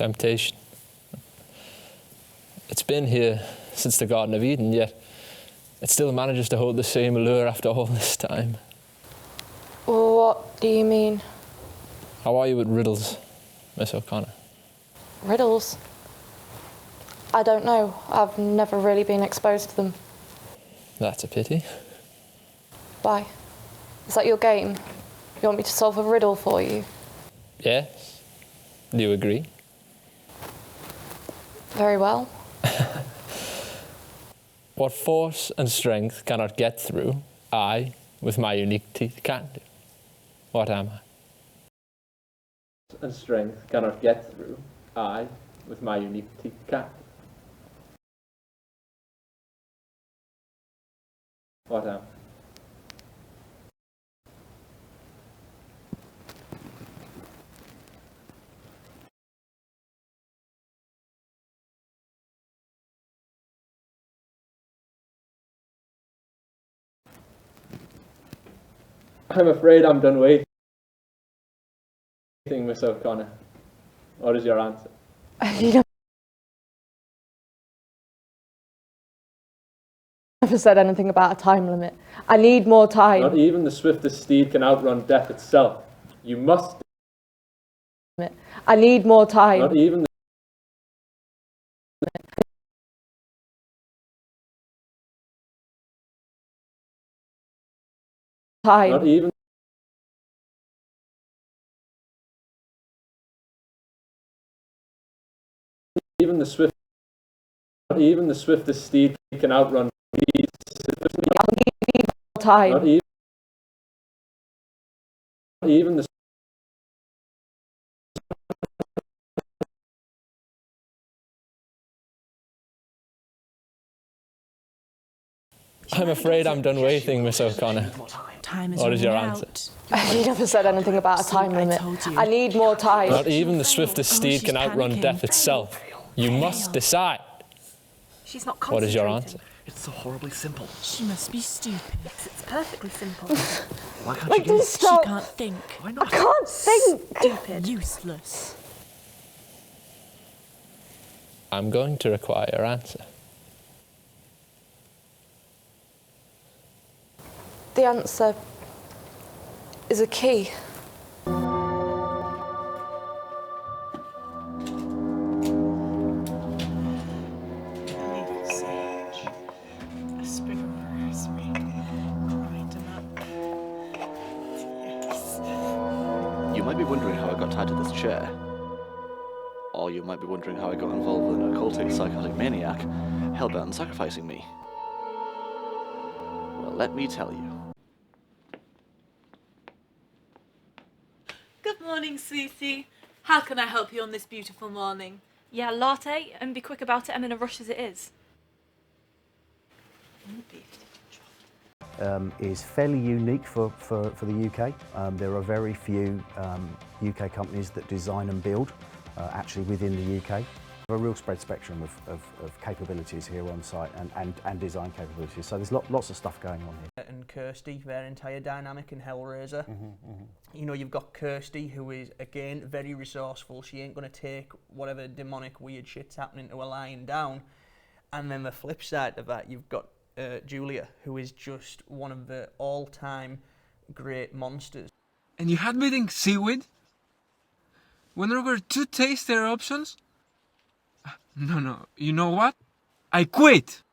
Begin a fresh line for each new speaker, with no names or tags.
Temptation. It's been here since the Garden of Eden, yet it still manages to hold the same allure after all this time.
What do you mean?
How are you with riddles, Miss O'Connor?
Riddles? I don't know. I've never really been exposed to them.
That's a pity.
Why? Is that your game? You want me to solve a riddle for you?
Yes. Do you agree?
Very well.
What force and strength cannot get through, I, with my unique teeth, can do. What am I? And strength cannot get through, I, with my unique teeth, can do. What am I? I'm afraid I'm done waiting, Miss O'Connor. What is your answer?
You never said anything about a time limit. I need more time.
Not even the swiftest steed can outrun death itself. You must.
I need more time.
Not even
time.
Not even the swift. Not even the swiftest steed can outrun.
I need more time.
Not even the. I'm afraid I'm done waiting, Miss O'Connor. What is your answer?
You never said anything about a time limit. I need more time.
Not even the swiftest steed can outrun death itself. You must decide.
She's not
What is your
concentrating.
answer?
It's so horribly simple.
She must be stupid. Yes, it's perfectly simple.
Why can't
Like,
you
just
She
stop.
can't think.
Why
I
not?
can't think.
Stupid. Useless.
I'm going to require your answer.
The answer is a key.
Sage, a sprig of rosemary, grind 'em up. Yes.
You might be wondering how I got tied to this chair. Or you might be wondering how I got involved with an occultic psychotic maniac hell-bent on sacrificing me. Well, let me tell you.
Good morning, sweetie. How can I help you on this beautiful morning?
Yeah, latte, and be quick about it. I'm in a rush as it is.
Is fairly unique for the UK. There are very few UK companies that design and build actually within the UK. A real spread spectrum of capabilities here on site and design capabilities. So there's lots of stuff going on here.
And Kirsty, their entire dynamic in Hellraiser. You know, you've got Kirsty, who is, again, very resourceful. She ain't going to take whatever demonic weird shit's happening to her lying down. And then the flip side of that, you've got Julia, who is just one of the all-time great monsters.
And you had me eating seaweed? When there were two tastier options? No, you know what? I quit!